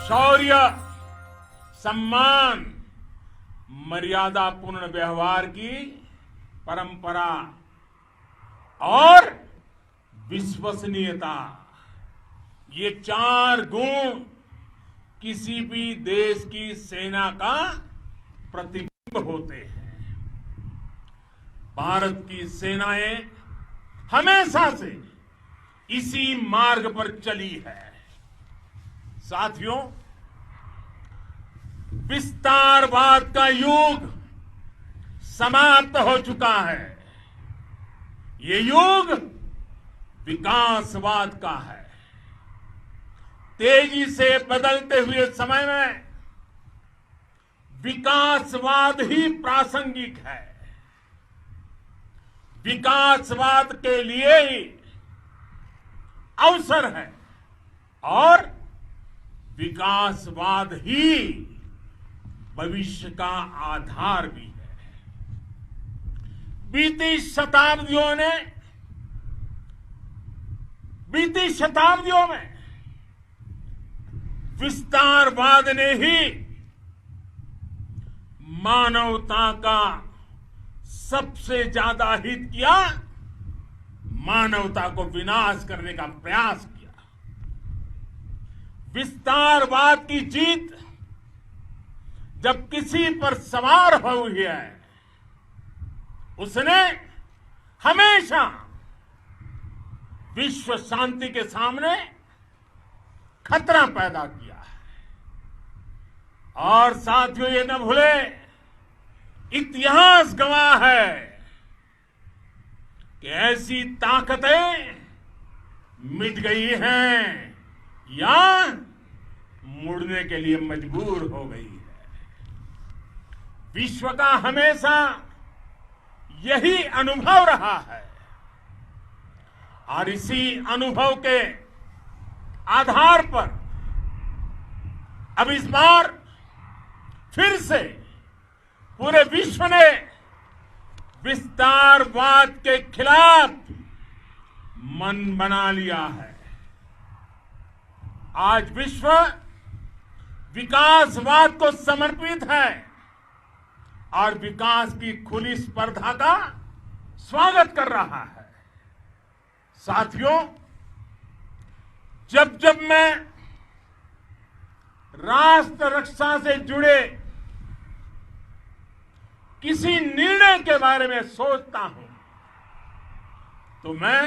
शौर्य, सम्मान, मर्यादापूर्ण व्यवहार की परंपरा और विश्वसनीयता, ये 4 गुण किसी भी देश की सेना का प्रतिबिंब होते हैं। भारत की सेनाएं हमेशा से इसी मार्ग पर चली है। साथियों, विस्तारवाद का युग समाप्त हो चुका है। ये युग विकासवाद का है। तेजी से बदलते हुए समय में विकासवाद ही प्रासंगिक है। विकासवाद के लिए ही अवसर है और विकासवाद ही भविष्य का आधार भी है। बीती शताब्दियों में विस्तारवाद ने ही मानवता का सबसे ज्यादा हित किया, मानवता को विनाश करने का प्रयास किया। विस्तारवाद की जीत जब किसी पर सवार हुई है, उसने हमेशा विश्व शांति के सामने खतरा पैदा किया है। और साथियों, ये न भूले, इतिहास गवाह है कि ऐसी ताकतें मिट गई हैं या मुड़ने के लिए मजबूर हो गई है। विश्व का हमेशा यही अनुभव रहा है और इसी अनुभव के आधार पर अब इस बार फिर से पूरे विश्व ने विस्तारवाद के खिलाफ मन बना लिया है। आज विश्व विकासवाद को समर्पित है और विकास की खुली स्पर्धा का स्वागत कर रहा है। साथियों, जब जब मैं राष्ट्र रक्षा से जुड़े किसी निर्णय के बारे में सोचता हूं, तो मैं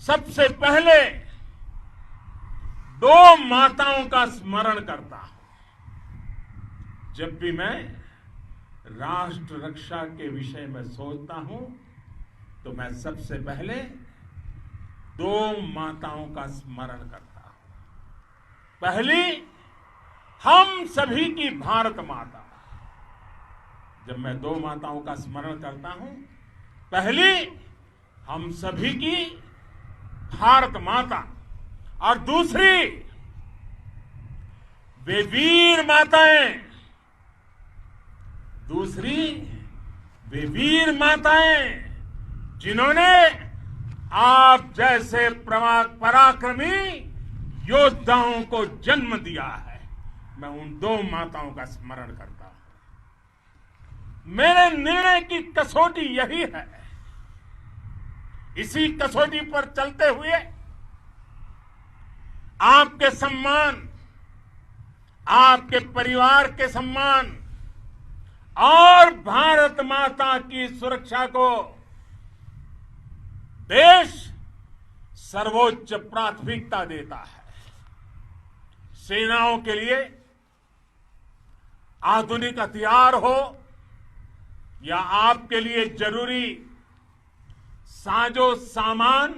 सबसे पहले 2 माताओं का स्मरण करता हूं। जब भी मैं राष्ट्र रक्षा के विषय में सोचता हूं, तो मैं सबसे पहले 2 माताओं का स्मरण करता हूं। पहली, हम सभी की भारत माता। जब मैं 2 माताओं का स्मरण करता हूं, पहली हम सभी की भारत माता और दूसरी वे वीर माताएं, जिन्होंने आप जैसे पराक्रमी योद्धाओं को जन्म दिया है। मैं उन 2 माताओं का स्मरण करता हूं। मेरे निर्णय की कसौटी यही है। इसी कसौटी पर चलते हुए आपके सम्मान, आपके परिवार के सम्मान और भारत माता की सुरक्षा को देश सर्वोच्च प्राथमिकता देता है। सेनाओं के लिए आधुनिक हथियार हो या आपके लिए जरूरी साजो सामान,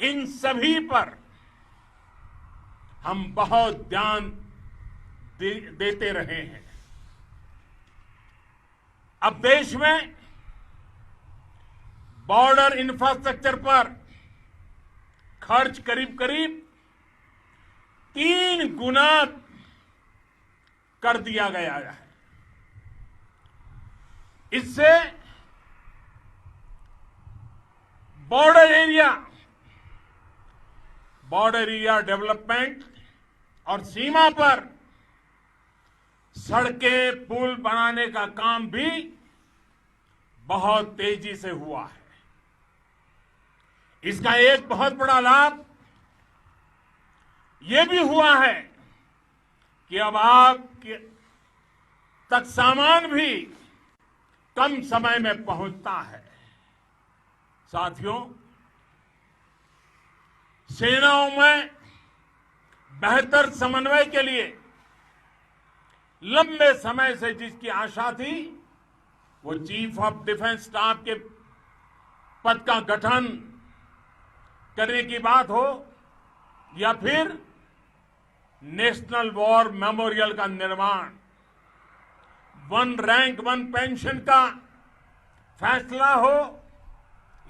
इन सभी पर हम बहुत ध्यान देते रहे हैं। अब देश में बॉर्डर इंफ्रास्ट्रक्चर पर खर्च करीब 3 गुना कर दिया गया है। इससे बॉर्डर एरिया डेवलपमेंट और सीमा पर सड़कें पुल बनाने का काम भी बहुत तेजी से हुआ है। इसका एक बहुत बड़ा लाभ यह भी हुआ है कि अब आप तक सामान भी कम समय में पहुंचता है। साथियों, सेनाओं में बेहतर समन्वय के लिए लंबे समय से जिसकी आशा थी, वो चीफ ऑफ डिफेंस स्टाफ के पद का गठन करने की बात हो या फिर नेशनल वॉर मेमोरियल का निर्माण, वन रैंक वन पेंशन का फैसला हो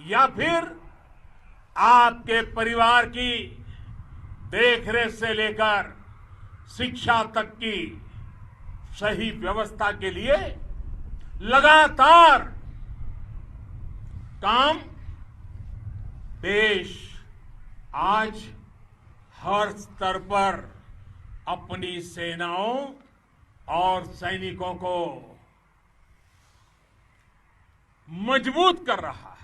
या फिर आपके परिवार की देखरेख से लेकर शिक्षा तक की सही व्यवस्था के लिए लगातार काम, देश आज हर स्तर पर अपनी सेनाओं और सैनिकों को मजबूत कर रहा है।